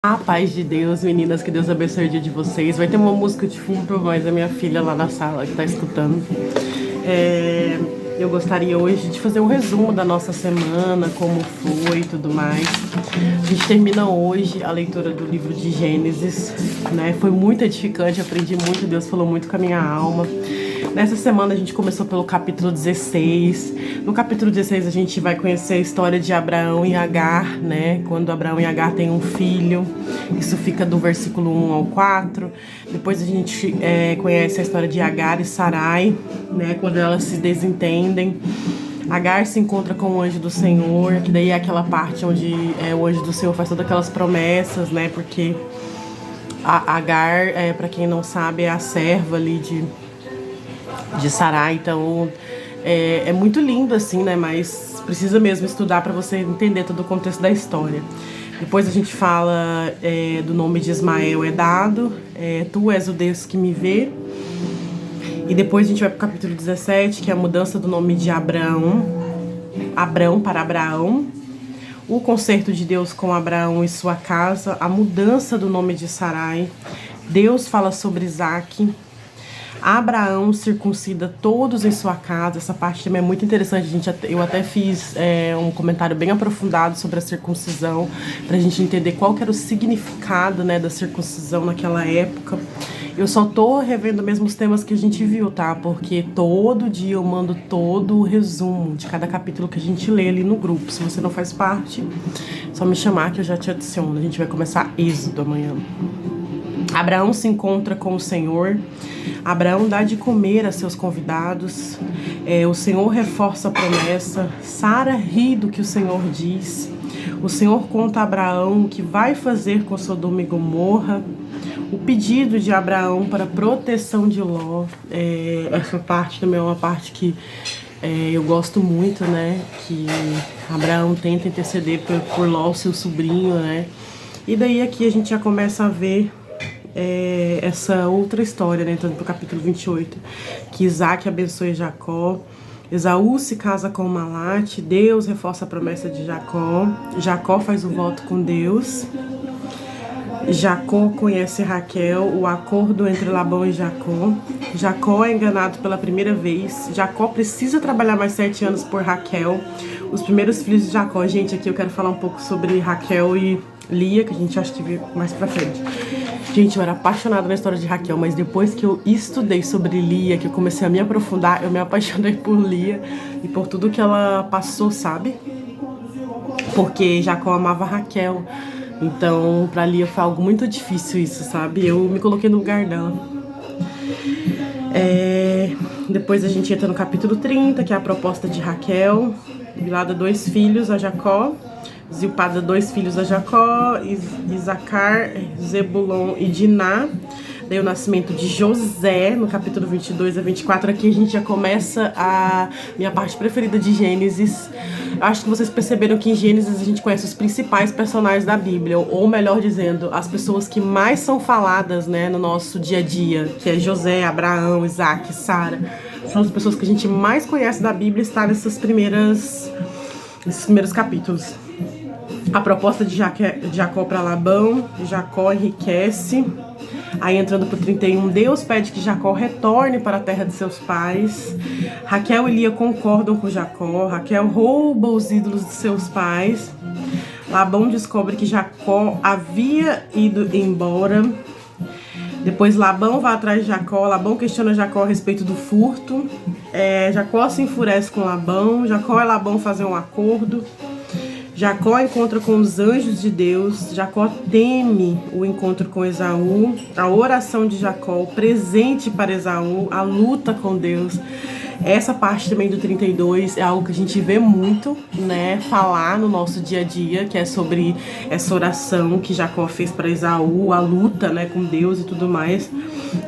A paz de Deus, meninas, que Deus abençoe o dia de vocês. Vai ter uma música de fundo, mas a minha filha lá na sala que tá escutando. Eu gostaria hoje de fazer um resumo da nossa semana, como foi e tudo mais. A gente termina hoje a leitura do livro de Gênesis, né? Foi muito edificante, aprendi muito, Deus falou muito com a minha alma. Nessa semana a gente começou pelo capítulo 16. No capítulo 16 a gente vai conhecer a história de Abraão e Agar, né? Quando Abraão e Agar têm um filho. Isso fica do versículo 1 ao 4. Depois a gente conhece a história de Agar e Sarai, né? Quando elas se desentendem. Agar se encontra com o anjo do Senhor, que daí é aquela parte onde o anjo do Senhor faz todas aquelas promessas, né? Porque a Agar, para quem não sabe, é a serva ali de Sarai, então é muito lindo assim, né? Mas precisa mesmo estudar para você entender todo o contexto da história. Depois a gente fala do nome de Ismael é dado, tu és o Deus que me vê. E depois a gente vai para o capítulo 17, que é a mudança do nome de Abrão para Abraão, o concerto de Deus com Abraão e sua casa, a mudança do nome de Sarai, Deus fala sobre Isaac, Abraão circuncida todos em sua casa. Essa parte também é muito interessante. Eu até fiz um comentário bem aprofundado sobre a circuncisão, para a gente entender qual que era o significado, né, da circuncisão naquela época. Eu só tô revendo mesmo os temas que a gente viu, tá? Porque todo dia eu mando todo o resumo de cada capítulo que a gente lê ali no grupo. Se você não faz parte, é só me chamar que eu já te adiciono. A gente vai começar Êxodo amanhã. Abraão se encontra com o Senhor. Abraão dá de comer a seus convidados. O Senhor reforça a promessa. Sara ri do que o Senhor diz. O Senhor conta a Abraão o que vai fazer com Sodoma e Gomorra. O pedido de Abraão para proteção de Ló. Essa parte também é uma parte que eu gosto muito, né? Que Abraão tenta interceder por Ló, seu sobrinho, né? E daí aqui a gente já começa a ver essa outra história, né, entrando pro capítulo 28, que Isaac abençoa Jacó, Esaú se casa com Malate, Deus reforça a promessa de Jacó, Jacó faz o voto com Deus, Jacó conhece Raquel, o acordo entre Labão e Jacó, Jacó é enganado pela primeira vez, Jacó precisa trabalhar mais 7 anos por Raquel, os primeiros filhos de Jacó. Gente, aqui eu quero falar um pouco sobre Raquel e Lia, que a gente acha que vê mais pra frente. Gente, eu era apaixonada na história de Raquel, mas depois que eu estudei sobre Lia, que eu comecei a me aprofundar, eu me apaixonei por Lia e por tudo que ela passou, sabe? Porque Jacó amava Raquel, então pra Lia foi algo muito difícil isso, sabe? Eu me coloquei no lugar dela. Depois a gente entra no capítulo 30, que é a proposta de Raquel. Bilhá dá 2 filhos a Jacó. Zilpá dá 2 filhos a Jacó, Isacar, Zebulon e Diná. Daí o nascimento de José, no capítulo 22 a 24. Aqui a gente já começa a minha parte preferida de Gênesis. Acho que vocês perceberam que em Gênesis a gente conhece os principais personagens da Bíblia, ou melhor dizendo, as pessoas que mais são faladas, né, no nosso dia a dia, que é José, Abraão, Isaac, Sara. São as pessoas que a gente mais conhece da Bíblia, está nesses primeiros capítulos. A proposta de Jacó para Labão, Jacó enriquece. Aí entrando pro 31, Deus pede que Jacó retorne para a terra de seus pais. Raquel e Lia concordam com Jacó. Raquel rouba os ídolos de seus pais. Labão descobre que Jacó havia ido embora. Depois Labão vai atrás de Jacó. Labão questiona Jacó a respeito do furto. Jacó se enfurece com Labão. Jacó e Labão fazem um acordo. Jacó encontra com os anjos de Deus. Jacó teme o encontro com Esaú. A oração de Jacó, o presente para Esaú, a luta com Deus. Essa parte também do 32 é algo que a gente vê muito, né, falar no nosso dia a dia, que é sobre essa oração que Jacó fez para Esaú, a luta, né, com Deus e tudo mais.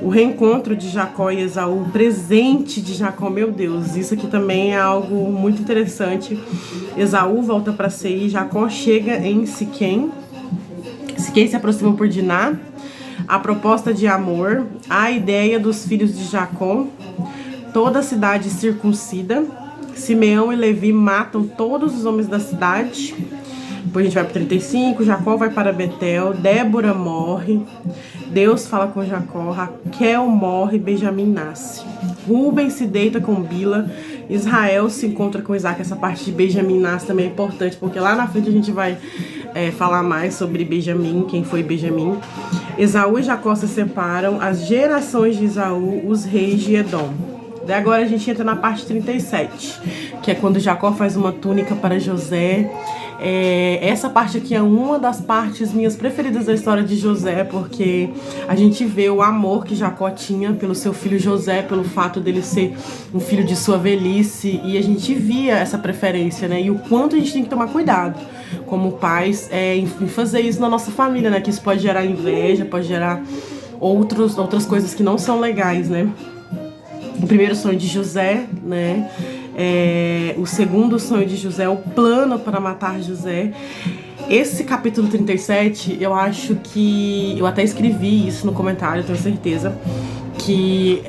O reencontro de Jacó e Esaú, o presente de Jacó, meu Deus, isso aqui também é algo muito interessante. Esaú volta para Seir, Jacó chega em Siquém. Siquém se aproxima por Diná. A proposta de amor, a ideia dos filhos de Jacó. Toda a cidade circuncida. Simeão e Levi matam todos os homens da cidade. Depois a gente vai para 35, Jacó vai para Betel, Débora morre, Deus fala com Jacó, Raquel morre, Benjamim nasce. Rúben se deita com Bila, Israel se encontra com Isaac. Essa parte de Benjamim nasce também é importante, porque lá na frente a gente vai falar mais sobre Benjamim, quem foi Benjamim. Esaú e Jacó se separam, as gerações de Esaú, os reis de Edom. Daí agora a gente entra na parte 37, que é quando Jacó faz uma túnica para José. Essa parte aqui é uma das partes minhas preferidas da história de José, porque a gente vê o amor que Jacó tinha pelo seu filho José, pelo fato dele ser um filho de sua velhice, e a gente via essa preferência, né? E o quanto a gente tem que tomar cuidado como pais em fazer isso na nossa família, né? Que isso pode gerar inveja, pode gerar outras coisas que não são legais, né? O primeiro sonho de José, né? O segundo sonho de José, o plano para matar José. Esse capítulo 37, eu acho que... Eu até escrevi isso no comentário, tenho certeza. Que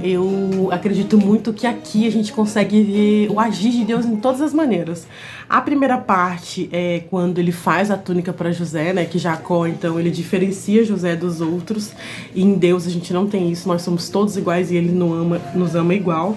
eu acredito muito que aqui a gente consegue ver o agir de Deus em todas as maneiras. A primeira parte é quando ele faz a túnica para José, né? Que Jacó, então, ele diferencia José dos outros. E em Deus a gente não tem isso, nós somos todos iguais e ele nos ama igual.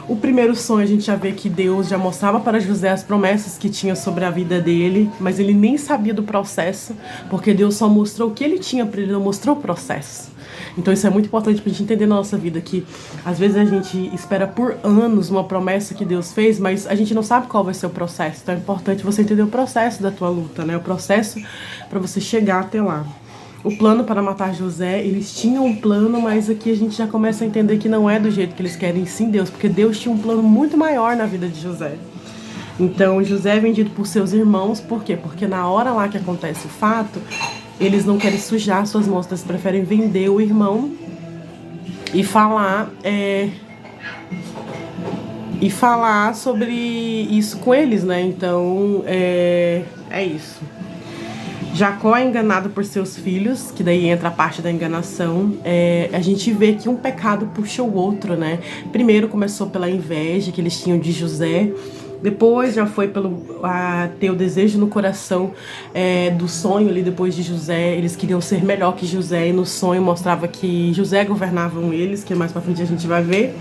O primeiro sonho a gente já vê que Deus já mostrava para José as promessas que tinha sobre a vida dele, mas ele nem sabia do processo, porque Deus só mostrou o que ele tinha para ele, não mostrou o processo. Então isso é muito importante pra gente entender na nossa vida, que às vezes a gente espera por anos uma promessa que Deus fez, mas a gente não sabe qual vai ser o processo. Então é importante você entender o processo da tua luta, né? O processo para você chegar até lá. O plano para matar José, eles tinham um plano, mas aqui a gente já começa a entender que não é do jeito que eles querem, sim Deus, porque Deus tinha um plano muito maior na vida de José. Então José é vendido por seus irmãos, por quê? Porque na hora lá que acontece o fato, eles não querem sujar suas mãos, eles preferem vender o irmão e falar sobre isso com eles, né? Então é isso. Jacó é enganado por seus filhos, que daí entra a parte da enganação. A gente vê que um pecado puxa o outro, né? Primeiro começou pela inveja que eles tinham de José. Depois já foi ter o desejo no coração do sonho ali depois de José. Eles queriam ser melhor que José e no sonho mostrava que José governava eles, que mais pra frente a gente vai ver.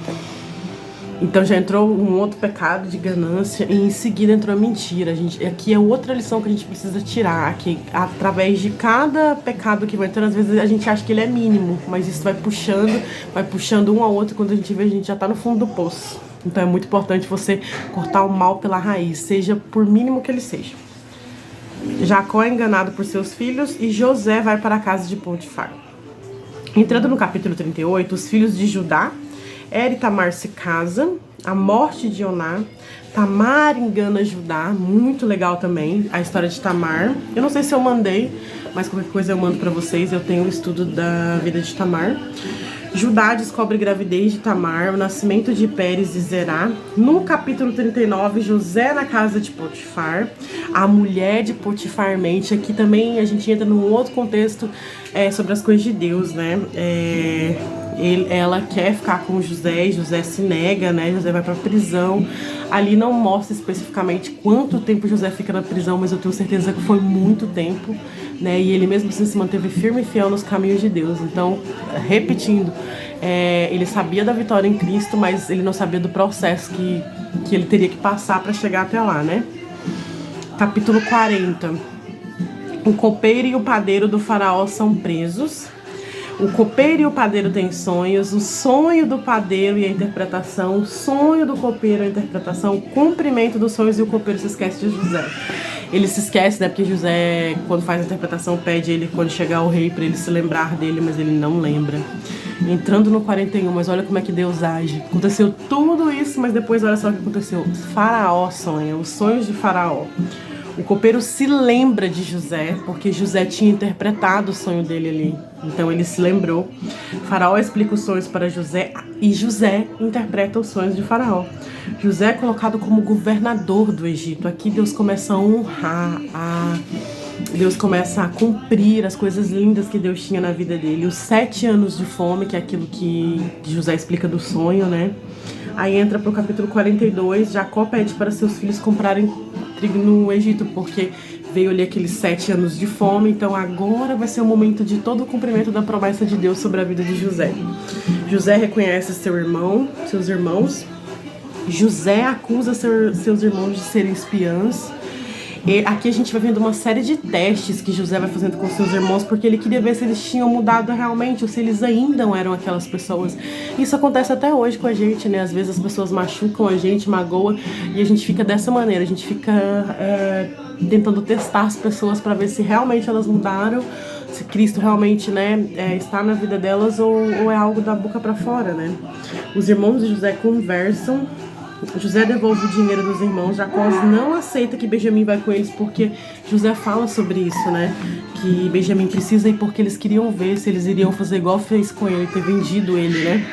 Então já entrou um outro pecado de ganância e em seguida entrou a mentira. Aqui é outra lição que a gente precisa tirar, que através de cada pecado que vai entrando, às vezes a gente acha que ele é mínimo, mas isso vai puxando um ao outro, quando a gente vê a gente já tá no fundo do poço. Então é muito importante você cortar o mal pela raiz, seja por mínimo que ele seja. Jacó é enganado por seus filhos e José vai para a casa de Potifar. Entrando no capítulo 38, os filhos de Judá, e Tamar se casa, a morte de Oná, Tamar engana Judá, muito legal também a história de Tamar. Eu não sei se eu mandei, mas qualquer coisa eu mando pra vocês, eu tenho um estudo da vida de Tamar. Judá descobre gravidez de Tamar, o nascimento de Pérez e Zerá. No capítulo 39, José na casa de Potifar, a mulher de Potifar mente. Aqui também a gente entra num outro contexto sobre as coisas de Deus, né? Ela quer ficar com José, José se nega, né? José vai pra prisão. Ali não mostra especificamente quanto tempo José fica na prisão, mas eu tenho certeza que foi muito tempo, né? E ele mesmo assim se manteve firme e fiel nos caminhos de Deus. Então, repetindo, ele sabia da vitória em Cristo, mas ele não sabia do processo que ele teria que passar para chegar até lá, né? Capítulo 40. O copeiro e o padeiro do faraó são presos. O copeiro e o padeiro têm sonhos, o sonho do padeiro e a interpretação, o sonho do copeiro e a interpretação, o cumprimento dos sonhos, e o copeiro se esquece de José. Ele se esquece, né, porque José, quando faz a interpretação, pede ele, quando chegar o rei, para ele se lembrar dele, mas ele não lembra. Entrando no 41, mas olha como é que Deus age. Aconteceu tudo isso, mas depois olha só o que aconteceu. Faraó sonha, os sonhos de Faraó. O copeiro se lembra de José, porque José tinha interpretado o sonho dele ali. Então ele se lembrou. Faraó explica os sonhos para José e José interpreta os sonhos de Faraó. José é colocado como governador do Egito. Aqui Deus começa a honrar, Deus começa a cumprir as coisas lindas que Deus tinha na vida dele. Os 7 anos de fome, que é aquilo que José explica do sonho, né? Aí entra para o capítulo 42, Jacó pede para seus filhos comprarem trigo no Egito, porque Veio ali aqueles 7 anos de fome, então agora vai ser o momento de todo o cumprimento da promessa de Deus sobre a vida de José. José reconhece seus irmãos. José acusa seus irmãos de serem espiãs. E aqui a gente vai vendo uma série de testes que José vai fazendo com seus irmãos, porque ele queria ver se eles tinham mudado realmente, ou se eles ainda eram aquelas pessoas. Isso acontece até hoje com a gente, né? Às vezes as pessoas machucam a gente, magoam, e a gente fica dessa maneira, a gente fica tentando testar as pessoas para ver se realmente elas mudaram, se Cristo realmente, né, está na vida delas, ou é algo da boca para fora, né? Os irmãos de José conversam. José devolve o dinheiro dos irmãos. Jacó não aceita que Benjamim vai com eles, porque José fala sobre isso, né? Que Benjamim precisa ir porque eles queriam ver se eles iriam fazer igual fez com ele, ter vendido ele, né?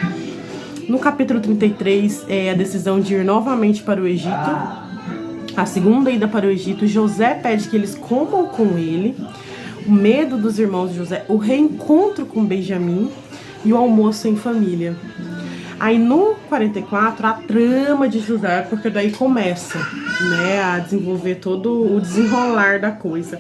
No capítulo 33, é a decisão de ir novamente para o Egito. A segunda ida para o Egito, José pede que eles comam com ele. O medo dos irmãos de José, o reencontro com Benjamim e o almoço em família. Aí no 44, a trama de José, porque daí começa, né, a desenvolver todo o desenrolar da coisa.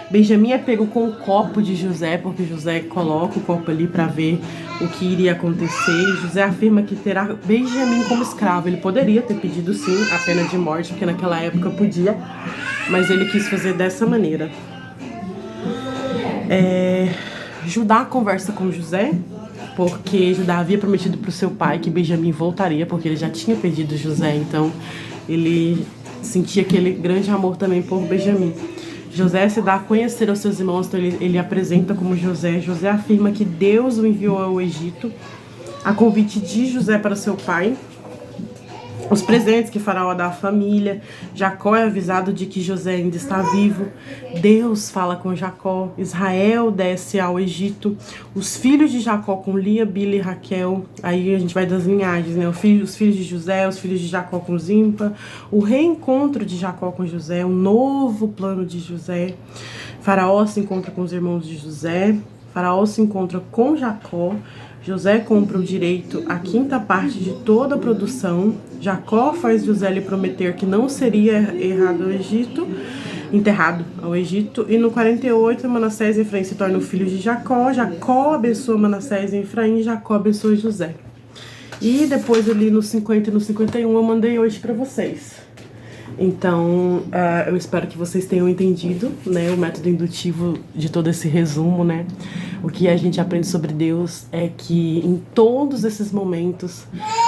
Benjamim é pego com o copo de José, porque José coloca o copo ali para ver o que iria acontecer. José afirma que terá Benjamim como escravo. Ele poderia ter pedido sim a pena de morte, porque naquela época podia, mas ele quis fazer dessa maneira. Judá conversa com José, porque Judá havia prometido para o seu pai que Benjamim voltaria, porque ele já tinha perdido José, então ele sentia aquele grande amor também por Benjamim. José se dá a conhecer aos seus irmãos, então ele apresenta como José. José afirma que Deus o enviou ao Egito, a convite de José para seu pai. Os presentes que Faraó dá à família. Jacó é avisado de que José ainda está vivo. Deus fala com Jacó. Israel desce ao Egito. Os filhos de Jacó com Lia, Bila e Raquel. Aí a gente vai das linhagens, né? Os filhos de José, os filhos de Jacó com Zimpa. O reencontro de Jacó com José. O novo plano de José. Faraó se encontra com os irmãos de José. Faraó se encontra com Jacó. José compra o direito à 5ª parte de toda a produção. Jacó faz José lhe prometer que não seria enterrado ao Egito. E no 48, Manassés e Efraim se tornam filhos de Jacó. Jacó abençoa Manassés e Efraim. Jacó abençoa José. E depois ali no 50 e no 51 eu mandei hoje para vocês. Então, eu espero que vocês tenham entendido, né, o método indutivo de todo esse resumo, né? O que a gente aprende sobre Deus é que em todos esses momentos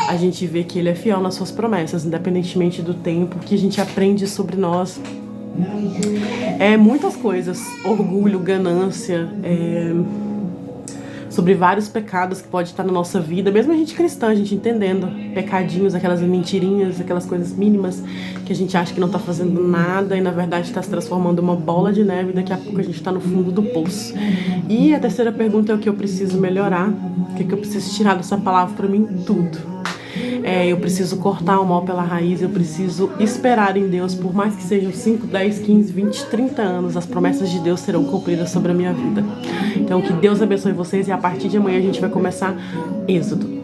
a gente vê que Ele é fiel nas suas promessas, independentemente do tempo. Que a gente aprende sobre nós muitas coisas, orgulho, ganância, sobre vários pecados que pode estar na nossa vida, mesmo a gente cristã, a gente entendendo pecadinhos, aquelas mentirinhas, aquelas coisas mínimas que a gente acha que não está fazendo nada e na verdade está se transformando em uma bola de neve e daqui a pouco a gente está no fundo do poço. E a terceira pergunta é o que eu preciso melhorar, o que eu preciso tirar dessa palavra para mim? Tudo. Eu preciso cortar o mal pela raiz, eu preciso esperar em Deus, por mais que sejam 5, 10, 15, 20, 30 anos, as promessas de Deus serão cumpridas sobre a minha vida. Então que Deus abençoe vocês e a partir de amanhã a gente vai começar Êxodo.